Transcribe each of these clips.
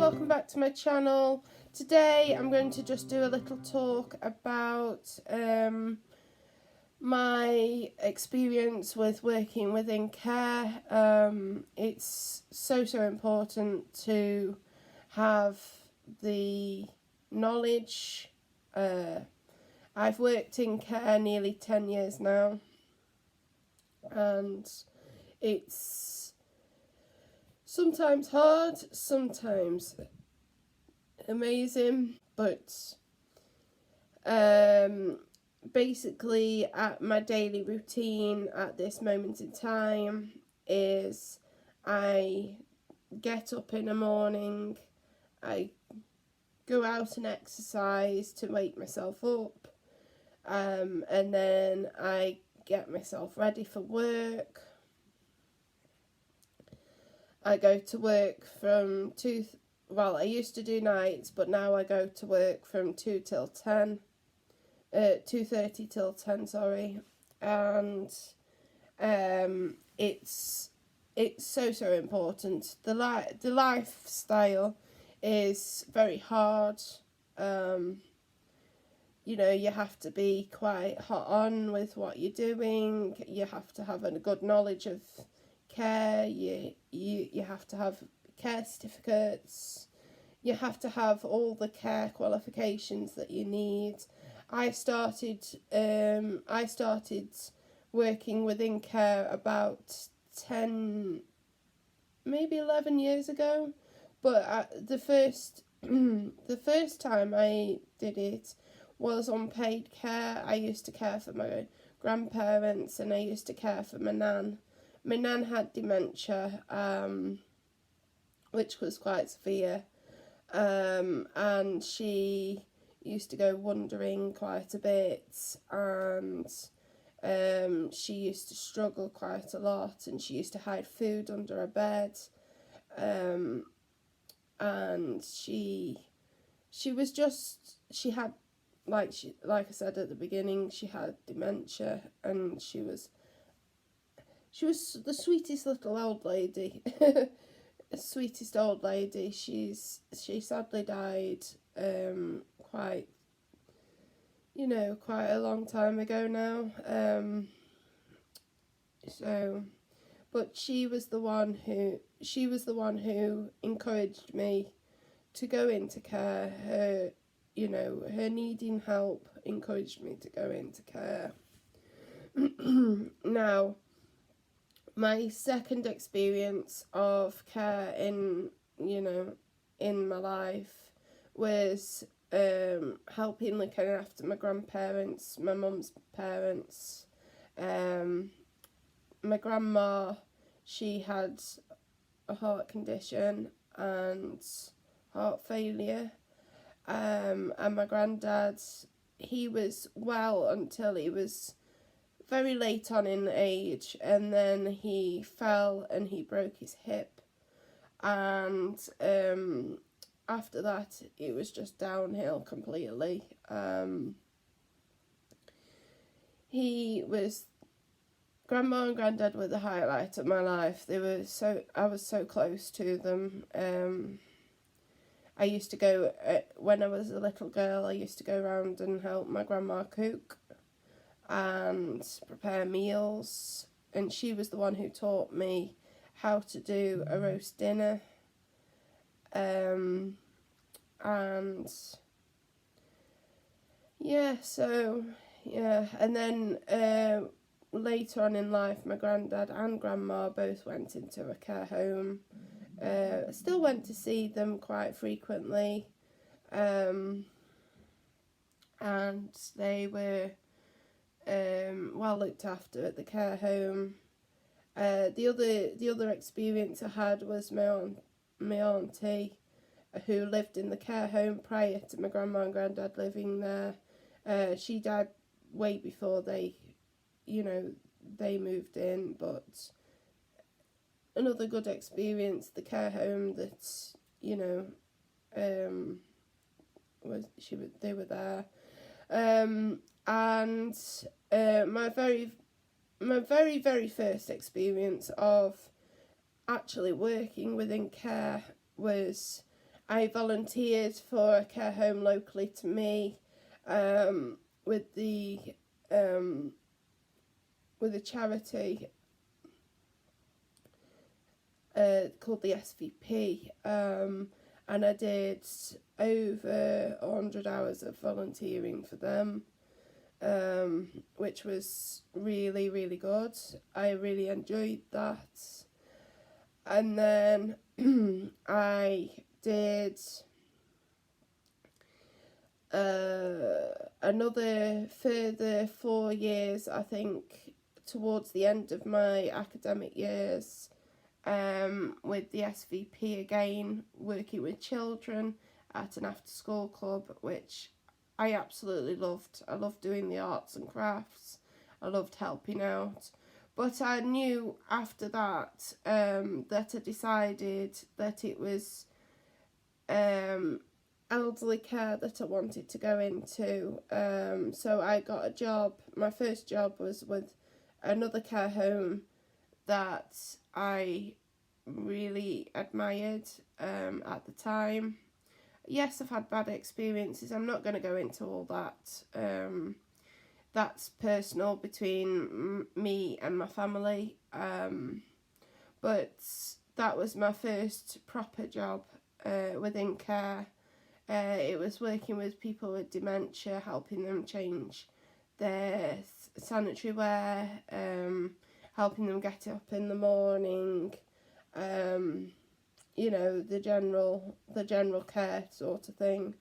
welcome back to my channel. Today I'm going to just do a little talk about my experience with working within care. It's so important to have the knowledge. I've worked in care nearly 10 years now, and it's sometimes hard, sometimes amazing, but basically at my daily routine at this moment in time is I get up in the morning, I go out and exercise to wake myself up, and then I get myself ready for work. I go to work from I used to do nights, but now I go to work from 2:30 till 10, sorry. And it's so important. The lifestyle is very hard. You have to be quite hot on with what you're doing. You have to have a good knowledge of care. You have to have care certificates. You have to have all the care qualifications that you need. I started working within care about 10, maybe 11 years ago, but the first time I did it was unpaid care. I used to care for my grandparents, and I used to care for my nan. My nan had dementia, which was quite severe, and she used to go wandering quite a bit, and she used to struggle quite a lot, and she used to hide food under her bed, and she had, like I said at the beginning, she had dementia, and she was the sweetest little old lady. Sweetest old lady. She sadly died quite a long time ago now. But she was the one who encouraged me to go into care. Her needing help encouraged me to go into care. Now, my second experience of care in my life was helping looking after my grandparents, my mum's parents. My grandma, she had a heart condition and heart failure, and my granddad, he was well until he was very late on in age, and then he fell and he broke his hip, and after that it was just downhill completely. Grandma and Granddad were the highlight of my life. I was so close to them. I used to go, when I was a little girl, I used to go around and help my grandma cook and prepare meals, and she was the one who taught me how to do a roast dinner, and and then later on in life, my granddad and grandma both went into a care home. I still went to see them quite frequently, and they were well looked after at the care home. The other experience I had was my auntie, who lived in the care home prior to my grandma and granddad living there. She died way before they moved in, but another good experience. The care home that they were there, and my very first experience of actually working within care was I volunteered for a care home locally to me, with the charity called the SVP, and I did over 100 hours of volunteering for them, which was really, really good. I really enjoyed that. And then I did another further 4 years, I think, towards the end of my academic years, with the SVP again, working with children at an after-school club, which I absolutely loved. I loved doing the arts and crafts. I loved helping out. But I knew after that that I decided that it was elderly care that I wanted to go into. So I got a job. My first job was with another care home that I really admired at the time. Yes, I've had bad experiences. I'm not going to go into all that. That's personal between me and my family. But that was my first proper job within care. It was working with people with dementia, helping them change their sanitary wear, helping them get up in the morning, the general care sort of thing.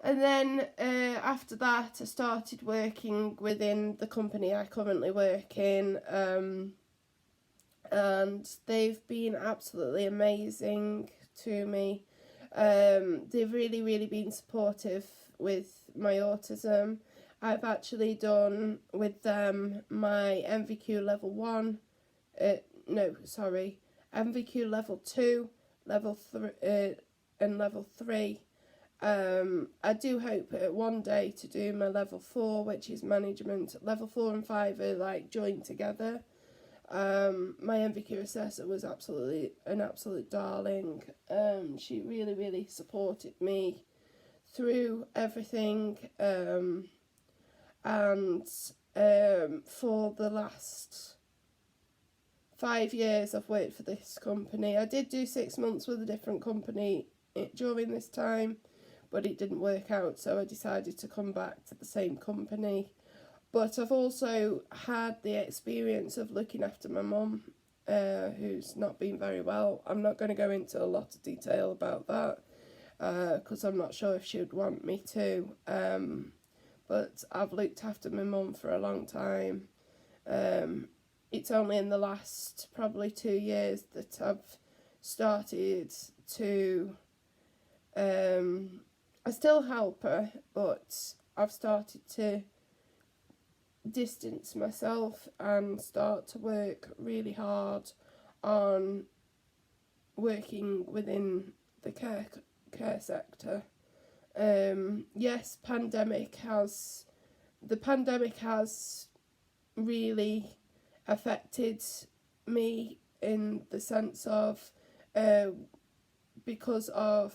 And then after that, I started working within the company I currently work in, and they've been absolutely amazing to me. They've really, really been supportive with my autism. I've actually done with them my MVQ level 1, MVQ level 2, level 3, and level 3. I do hope one day to do my level 4, which is management. Level 4 and 5 are like joined together. My MVQ assessor was an absolute darling. She really, really supported me through everything. And for the last 5 years I've worked for this company. I did do 6 months with a different company during this time, but it didn't work out, so I decided to come back to the same company. But I've also had the experience of looking after my mum, who's not been very well. I'm not going to go into a lot of detail about that, because I'm not sure if she would want me to. But I've looked after my mum for a long time. It's only in the last probably 2 years that I've started to... I still help her, but I've started to distance myself and start to work really hard on working within the care sector. Yes, the pandemic has really affected me in the sense of because of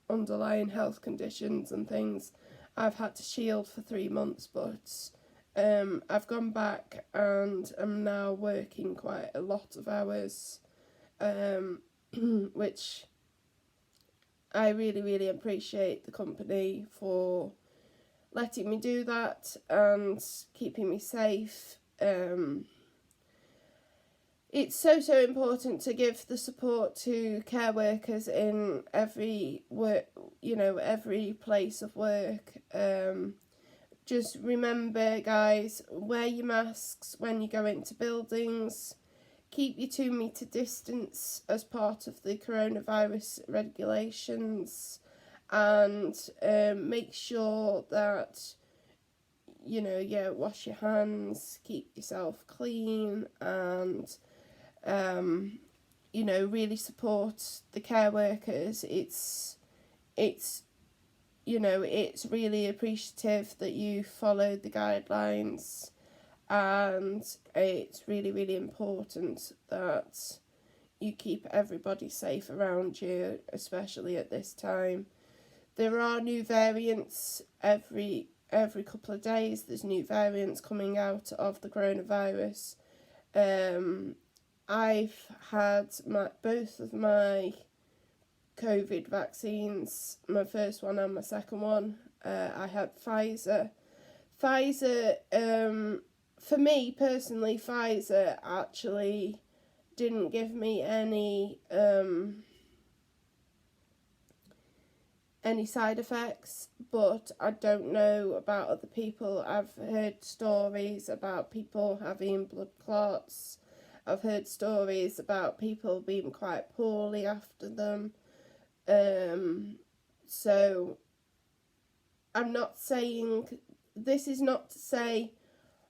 underlying health conditions and things, I've had to shield for 3 months, but I've gone back and I'm now working quite a lot of hours, which I really, really appreciate the company for letting me do that and keeping me safe. It's so important to give the support to care workers in every every place of work. Just remember, guys, wear your masks when you go into buildings. Keep your 2 metre distance as part of the coronavirus regulations, and make sure that wash your hands, keep yourself clean, and really support the care workers. It's really appreciative that you followed the guidelines, and it's really, really important that you keep everybody safe around you, especially at this time. There are new variants every couple of days. There's new variants coming out of the coronavirus. I've had both of my COVID vaccines, my first one and my second one. I had Pfizer. For me personally, Pfizer actually didn't give me any side effects, but I don't know about other people. I've heard stories about people having blood clots. I've heard stories about people being quite poorly after them. So I'm not saying, this is not to say,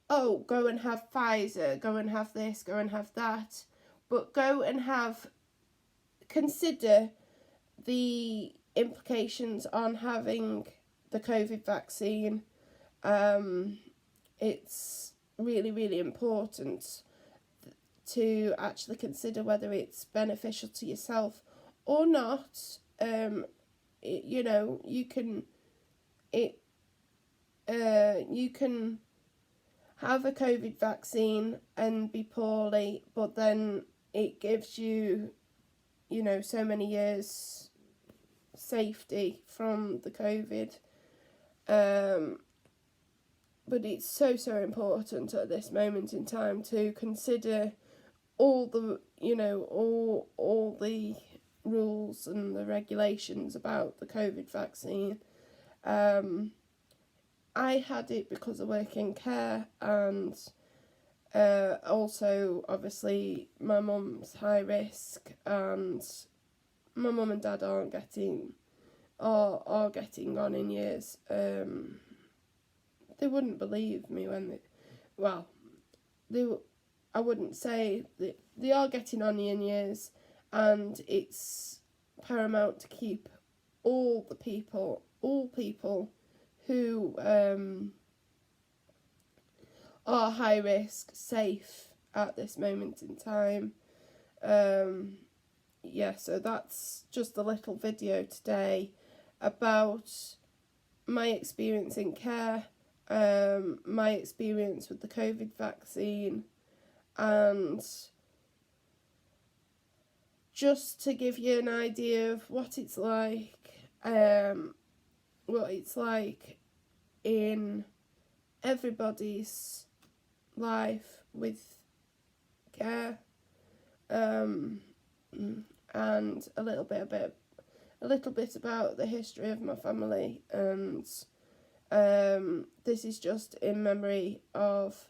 oh, go and have Pfizer, go and have this, go and have that, but go and consider the implications on having the COVID vaccine. It's really, really important to actually consider whether it's beneficial to yourself or not. You can have a COVID vaccine and be poorly, but then it gives you, so many years safety from the COVID. But it's so important at this moment in time to consider all the, all the rules and the regulations about the COVID vaccine. I had it because I work in care, and also obviously my mum's high risk, and my mum and dad are getting on in years. They wouldn't believe me when I wouldn't say that they are getting on in years, and it's paramount to keep all people who are high risk safe at this moment in time. So that's just a little video today about my experience in care, my experience with the COVID vaccine, and just to give you an idea of what it's like in everybody's life with care, and a little bit about the history of my family, and this is just in memory of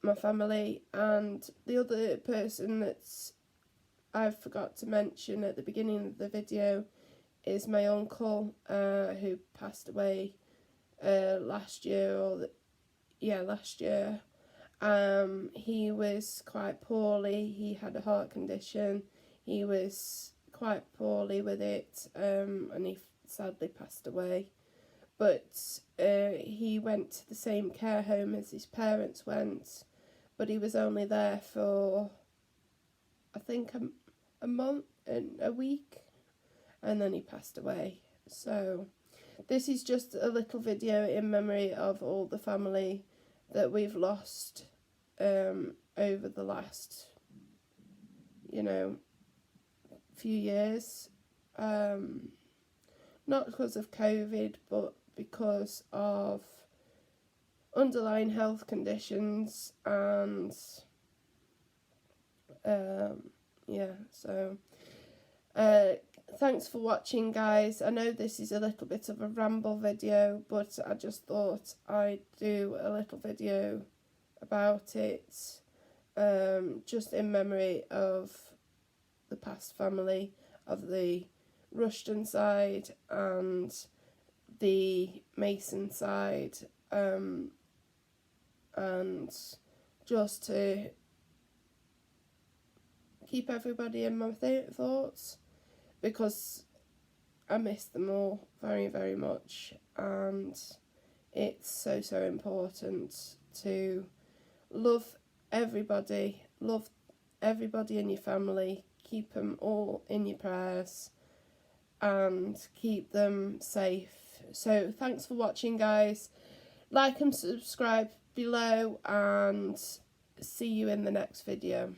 my family. And the other person that I forgot to mention at the beginning of the video is my uncle, who passed away last year. He was quite poorly. He had a heart condition. He was quite poorly with it, and he sadly passed away. But he went to the same care home as his parents went, but he was only there for, I think, a month and a week, and then he passed away. So this is just a little video in memory of all the family that we've lost over the last, few years. Not because of COVID, but because of underlying health conditions, and thanks for watching, guys. I know this is a little bit of a ramble video, but I just thought I'd do a little video about it, just in memory of the past family, of the Rushton side and the Mason side, and just to keep everybody in my thoughts, because I miss them all very, very much, and it's so important to love everybody, love everybody in your family, keep them all in your prayers and keep them safe. So thanks for watching, guys. Like and subscribe below, and see you in the next video.